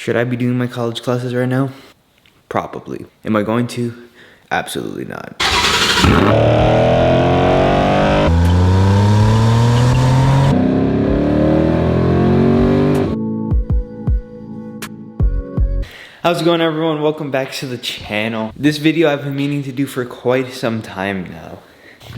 Should I be doing my college classes right now? Probably. Am I going to? Absolutely not. How's it going, everyone? Welcome back to the channel. This video I've been meaning to do for quite some time now.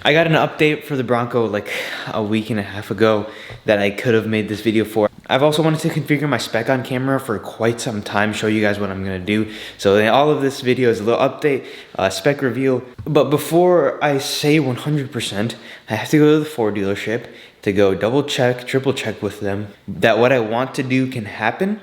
I got an update for the Bronco like a week and a half ago that I could have made this video for. I've also wanted to configure my spec on camera for quite some time, show you guys what I'm gonna do. So all of this video is a little update, spec reveal. But before I say 100%, I have to go to the Ford dealership to go double check, triple check with them that what I want to do can happen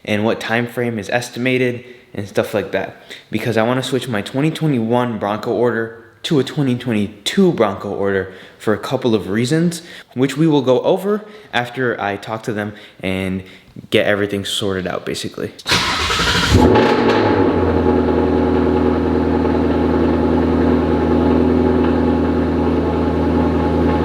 and what time frame is estimated and stuff like that. Because I want to switch my 2021 Bronco order to a 2022 Bronco order for a couple of reasons, which we will go over after I talk to them and get everything sorted out, basically.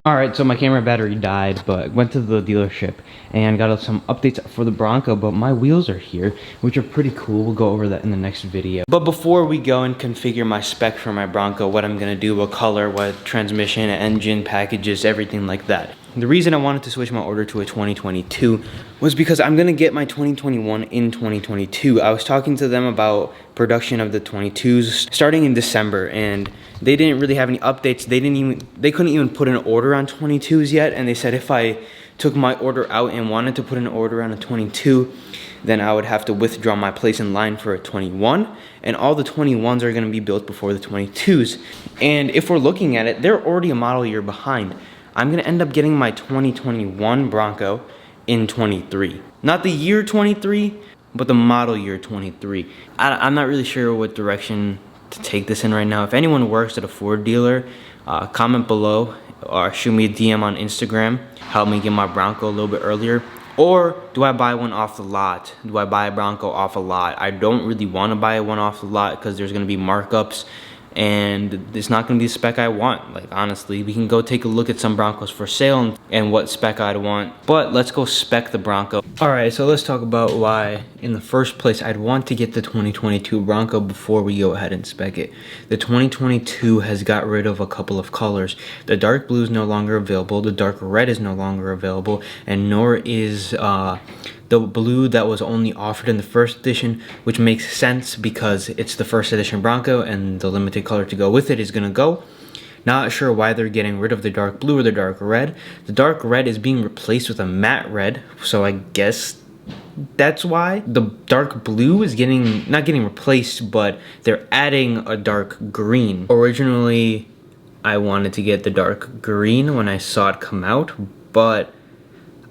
Alright, so my camera battery died, but went to the dealership and got some updates for the Bronco, but my wheels are here, which are pretty cool. We'll go over that in the next video. But before we go and configure my spec for my Bronco, what I'm gonna do, what color, what transmission, engine, packages, everything like that. The reason I wanted to switch my order to a 2022 was because I'm gonna get my 2021 in 2022. I was talking to them about production of the 22s starting in December, and they didn't really have any updates. They couldn't even put an order on 22s yet, and they said if I took my order out and wanted to put an order on a 22, then I would have to withdraw my place in line for a 21, and all the 21s are gonna be built before the 22s. And if we're looking at it, they're already a model year behind. I'm gonna end up getting my 2021 Bronco in 23. Not the year 23, but the model year 23. I'm not really sure what direction to take this in right now. If anyone works at a Ford dealer, comment below or shoot me a DM on Instagram. Help me get my Bronco a little bit earlier. Or do I buy one off the lot? Do I buy a Bronco off a lot? I don't really want to buy one off the lot because there's gonna be markups and it's not gonna be the spec I want. Like, honestly, we can go take a look at some Broncos for sale and what spec I'd want, but let's go spec the Bronco. All right, so let's talk about why in the first place I'd want to get the 2022 Bronco before we go ahead and spec it. The 2022 has got rid of a couple of colors. The dark blue is no longer available, the dark red is no longer available, and nor is the blue that was only offered in the first edition, which makes sense because it's the first edition Bronco and the limited color to go with it is gonna go. Not sure why they're getting rid of the dark blue or the dark red. The dark red is being replaced with a matte red, so I guess that's why. The dark blue is not getting replaced, but they're adding a dark green. Originally, I wanted to get the dark green when I saw it come out, but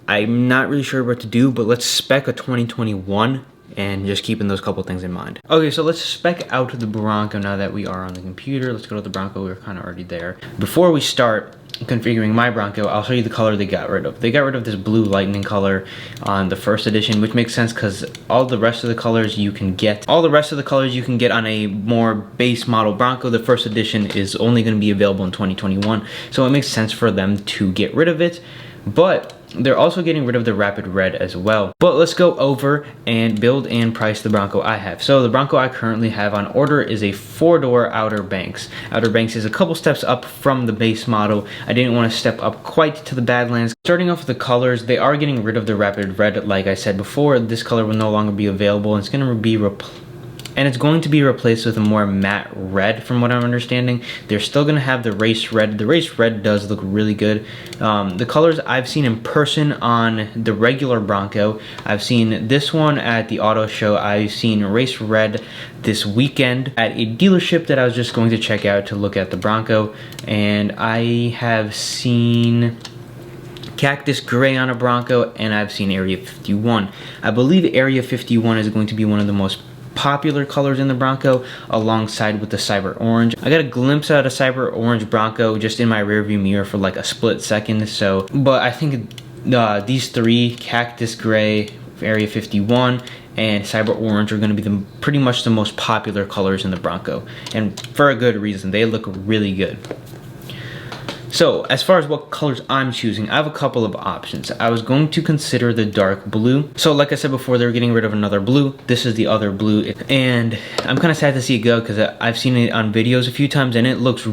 I'm not really sure what to do, but let's spec a 2021 and just keeping those couple things in mind. Okay, so let's spec out the Bronco now that we are on the computer. Let's go to the Bronco, we were kind of already there. Before we start configuring my Bronco, I'll show you the color they got rid of. They got rid of this blue lightning color on the first edition, which makes sense because all the rest of the colors you can get on a more base model Bronco. The first edition is only gonna be available in 2021, so it makes sense for them to get rid of it. But they're also getting rid of the rapid red as well. But let's go over and build and price the Bronco I have. So the Bronco I currently have on order is a 4-door Outer Banks. Outer Banks is a couple steps up from the base model. I didn't want to step up quite to the Badlands. Starting off with the colors, they are getting rid of the rapid red. Like I said before, this color will no longer be available. It's going to be replaced with a more matte red, from what I'm understanding. They're still gonna have the race red. The race red does look really good. The colors I've seen in person on the regular Bronco, I've seen this one at the auto show. I've seen race red this weekend at a dealership that I was just going to check out to look at the Bronco, and I have seen Cactus Gray on a Bronco, and I've seen Area 51. I believe Area 51 is going to be one of the most popular colors in the Bronco, alongside with the Cyber Orange. I got a glimpse at a Cyber Orange Bronco just in my rearview mirror for like a split second, so, but I think these three, Cactus Gray, Area 51, and Cyber Orange, are going to be pretty much the most popular colors in the Bronco, and for a good reason. They look really good. So, as far as what colors I'm choosing, I have a couple of options. I was going to consider the dark blue. So, like I said before, they're getting rid of another blue. This is the other blue. And I'm kind of sad to see it go because I've seen it on videos a few times and it looks...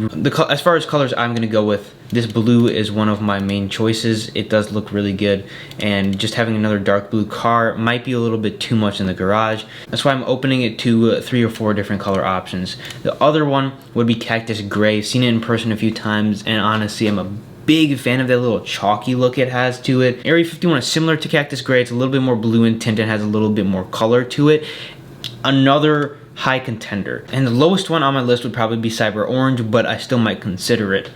As far as colors I'm going to go with, this blue is one of my main choices. It does look really good. And just having another dark blue car might be a little bit too much in the garage. That's why I'm opening it to 3 or 4 different color options. The other one would be Cactus Gray. Seen it in person a few times and honestly I'm a big fan of that little chalky look it has to it. Area 51 is similar to Cactus Gray. It's a little bit more blue in tint and has a little bit more color to it. Another high contender. And the lowest one on my list would probably be Cyber Orange, but I still might consider it.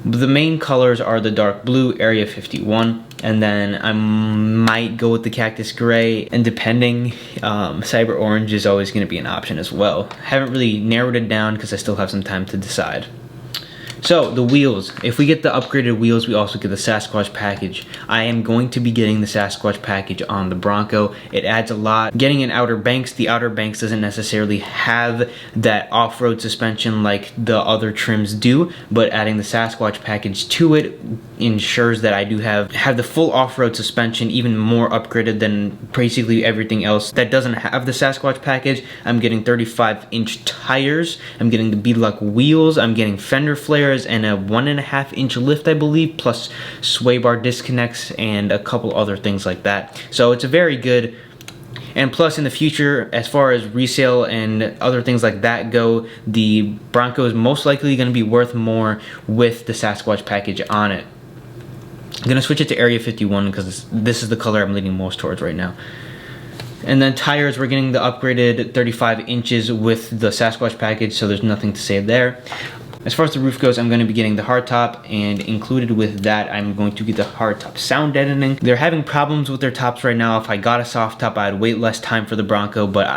The main colors are the dark blue, Area 51, and then I might go with the Cactus Gray, and depending, Cyber Orange is always going to be an option as well. Haven't really narrowed it down because I still have some time to decide. So, the wheels. If we get the upgraded wheels, we also get the Sasquatch package. I am going to be getting the Sasquatch package on the Bronco. It adds a lot. Getting an Outer Banks, the Outer Banks doesn't necessarily have that off-road suspension like the other trims do, but adding the Sasquatch package to it ensures that I do have the full off-road suspension, even more upgraded than basically everything else that doesn't have the Sasquatch package. I'm getting 35-inch tires. I'm getting the beadlock wheels. I'm getting fender flares and a 1.5-inch lift, I believe, plus sway bar disconnects and a couple other things like that. So it's a very good, and plus in the future, as far as resale and other things like that go, the Bronco is most likely going to be worth more with the Sasquatch package on it. I'm going to switch it to Area 51 because this is the color I'm leaning most towards right now. And then tires, we're getting the upgraded 35 inches with the Sasquatch package, so there's nothing to say there. As far as the roof goes, I'm going to be getting the hardtop, and included with that, I'm going to get the hardtop sound deadening. They're having problems with their tops right now. If I got a soft top, I'd wait less time for the Bronco, but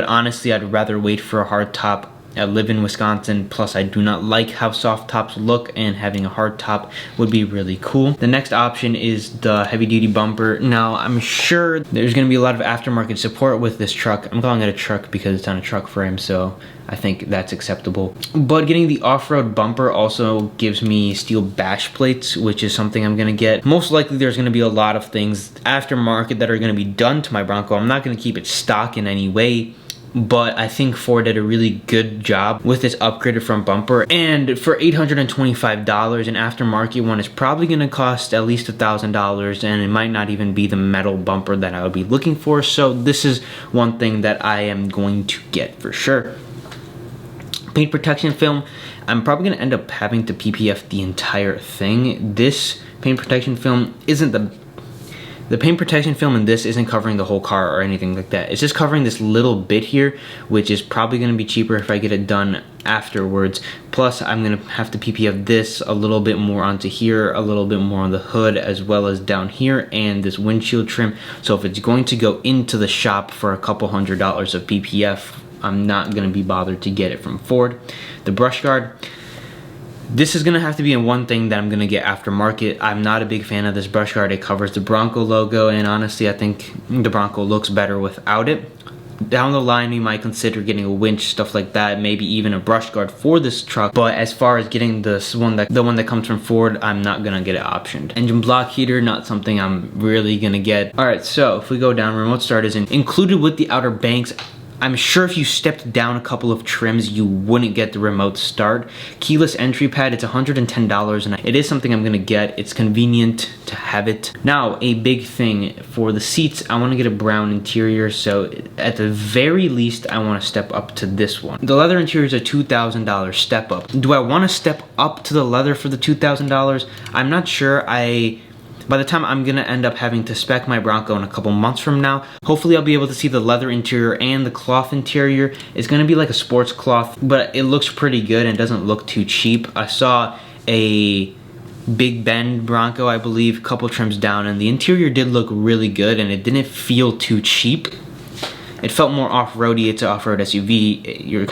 honestly, I'd rather wait for a hardtop. I live in Wisconsin, plus I do not like how soft tops look, and having a hard top would be really cool. The next option is the heavy duty bumper. Now, I'm sure there's going to be a lot of aftermarket support with this truck. I'm calling it a truck because it's on a truck frame, so I think that's acceptable. But getting the off-road bumper also gives me steel bash plates, which is something I'm going to get. Most likely there's going to be a lot of things aftermarket that are going to be done to my Bronco. I'm not going to keep it stock in any way, but I think Ford did a really good job with this upgraded front bumper. And for $825, an aftermarket one is probably going to cost at least $1,000, and it might not even be the metal bumper that I would be looking for. So this is one thing that I am going to get for sure. Paint protection film, I'm probably going to end up having to PPF the entire thing. This paint protection film isn't the paint protection film in this isn't covering the whole car or anything like that. It's just covering this little bit here, which is probably going to be cheaper if I get it done afterwards. Plus, I'm going to have to PPF this a little bit more onto here, a little bit more on the hood, as well as down here, and this windshield trim. So if it's going to go into the shop for a couple $100s of PPF, I'm not going to be bothered to get it from Ford. The brush guard, this is going to have to be one thing that I'm going to get aftermarket. I'm not a big fan of this brush guard. It covers the Bronco logo, and honestly, I think the Bronco looks better without it. Down the line, you might consider getting a winch, stuff like that, maybe even a brush guard for this truck. But as far as getting the one that comes from Ford, I'm not going to get it optioned. Engine block heater, not something I'm really going to get. Alright, so if we go down, remote start is included with the Outer Banks. I'm sure if you stepped down a couple of trims, you wouldn't get the remote start. Keyless entry pad, it's $110, and it is something I'm gonna get. It's convenient to have it. Now, a big thing for the seats, I wanna get a brown interior, so at the very least, I wanna step up to this one. The leather interior is a $2,000 step up. Do I wanna step up to the leather for the $2,000? I'm not sure. By the time I'm gonna end up having to spec my Bronco in a couple months from now, hopefully I'll be able to see the leather interior and the cloth interior. It's gonna be like a sports cloth, but it looks pretty good and doesn't look too cheap. I saw a Big Bend Bronco, I believe, a couple trims down, and the interior did look really good and it didn't feel too cheap. it felt more off-roady. It's an off-road SUV. You're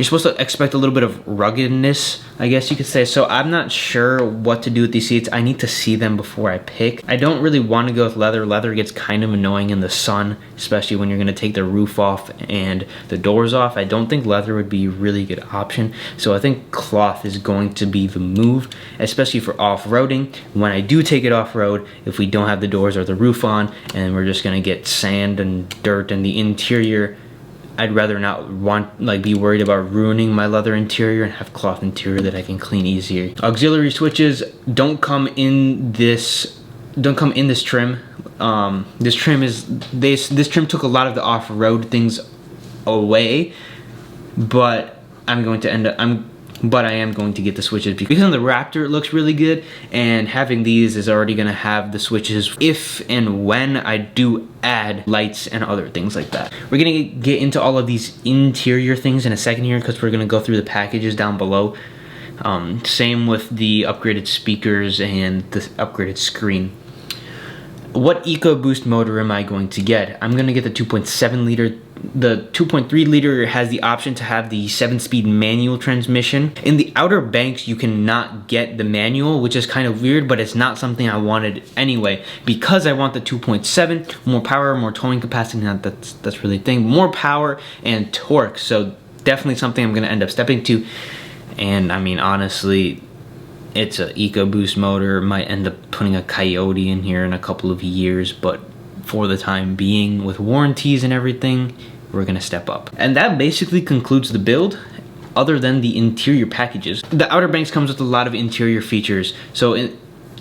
supposed to expect a little bit of ruggedness, I guess you could say. So I'm not sure what to do with these seats. I need to see them before I pick. I don't really want to go with leather. Leather gets kind of annoying in the sun, especially when you're going to take the roof off and the doors off. I don't think leather would be a really good option. So I think cloth is going to be the move, especially for off-roading. When I do take it off-road, if we don't have the doors or the roof on and we're just going to get sand and dirt in the interior, I'd rather not be worried about ruining my leather interior and have cloth interior that I can clean easier. Auxiliary switches don't come in this trim. This trim took a lot of the off-road things away, but I am going to get the switches because on the Raptor it looks really good, and having these is already gonna have the switches if and when I do add lights and other things like that. We're gonna get into all of these interior things in a second here because we're gonna go through the packages down below. Same with the upgraded speakers and the upgraded screen. What EcoBoost motor am I going to get? I'm gonna get the 2.7 liter. The 2.3 liter has the option to have the 7-speed manual transmission. In the Outer Banks, you cannot get the manual, which is kind of weird, but it's not something I wanted anyway, because I want the 2.7, more power, more towing capacity. Not that's really a thing. More power and torque, so definitely something I'm gonna end up stepping to. And I mean, honestly, it's an EcoBoost motor. Might end up putting a Coyote in here in a couple of years, but for the time being, with warranties and everything, we're gonna step up. And that basically concludes the build, other than the interior packages. The Outer Banks comes with a lot of interior features. So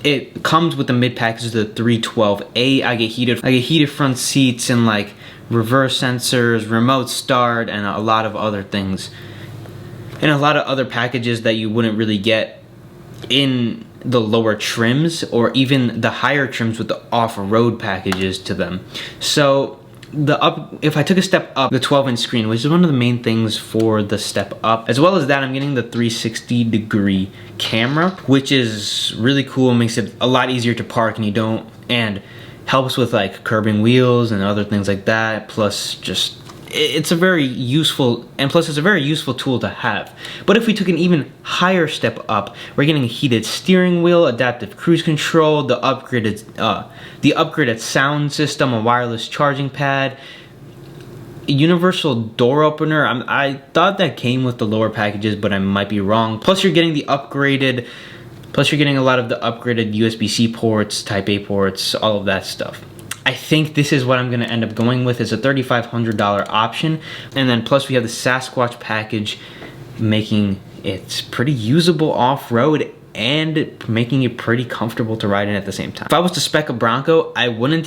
it comes with the mid package, the 312A. I get heated front seats and like reverse sensors, remote start, and a lot of other things. And a lot of other packages that you wouldn't really get in the lower trims or even the higher trims with the off-road packages to them. So if I took a step up, the 12-inch screen, which is one of the main things for the step up, as well as that, I'm getting the 360-degree camera, which is really cool. It makes it a lot easier to park, and helps with like curbing wheels and other things like that. Plus, just it's a very useful tool to have. But if we took an even higher step up, we're getting a heated steering wheel, adaptive cruise control, the upgraded sound system, a wireless charging pad, a universal door opener. I thought that came with the lower packages, but I might be wrong. Plus you're getting a lot of the upgraded USB-C ports, Type A ports, all of that stuff. I think this is what I'm gonna end up going with. It's a $3,500 option. And then plus we have the Sasquatch package, making it pretty usable off-road and making it pretty comfortable to ride in at the same time. If I was to spec a Bronco, I wouldn't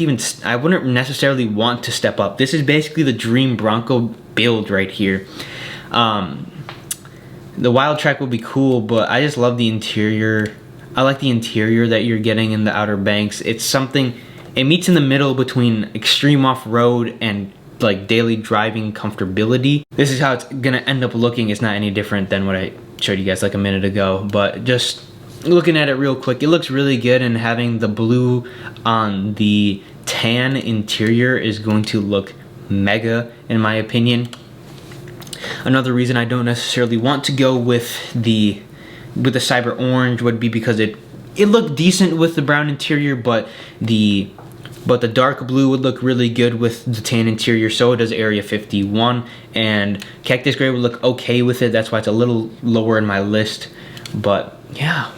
necessarily want to step up. This is basically the dream Bronco build right here. The Wild Track would be cool, but I just love the interior. I like the interior that you're getting in the Outer Banks. It meets in the middle between extreme off-road and like daily driving comfortability. This is how it's gonna end up looking. It's not any different than what I showed you guys like a minute ago, but just looking at it real quick, it looks really good, and having the blue on the tan interior is going to look mega in my opinion. Another reason I don't necessarily want to go with the Cyber Orange would be because it looked decent with the brown interior, but the dark blue would look really good with the tan interior. So does Area 51, and Cactus Gray would look okay with it. That's why it's a little lower in my list. But yeah,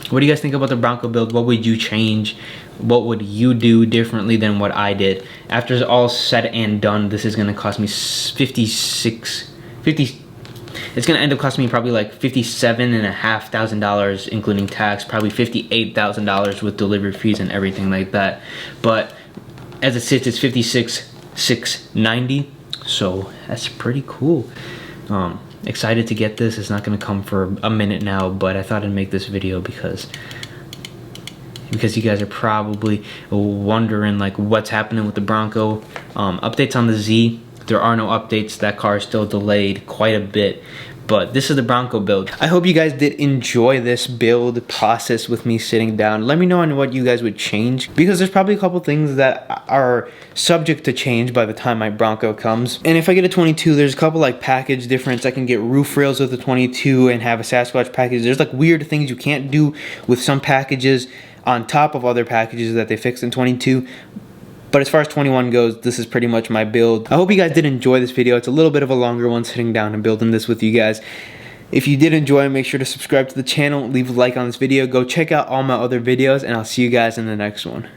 what do you guys think about the Bronco build? What would you change? What would you do differently than what I did? After it's all said and done, this is gonna cost me it's gonna end up costing me probably like $57,500 including tax, probably $58,000 with delivery fees and everything like that. But as it sits, it's $56,690, so that's pretty cool. Excited to get this. It's not gonna come for a minute now, but I thought I'd make this video because you guys are probably wondering like what's happening with the Bronco. Updates on the Z. There are no updates. That car is still delayed quite a bit, But this is the Bronco build. I hope you guys did enjoy this build process with me sitting down. Let me know on what you guys would change, because there's probably a couple things that are subject to change by the time my Bronco comes. And if I get a 22, there's a couple like package difference. I can get roof rails with the 22 and have a Sasquatch package. There's like weird things you can't do with some packages on top of other packages that they fixed in 22. But as far as 21 goes, this is pretty much my build. I hope you guys did enjoy this video. It's a little bit of a longer one, sitting down and building this with you guys. If you did enjoy, make sure to subscribe to the channel, leave a like on this video, go check out all my other videos, and I'll see you guys in the next one.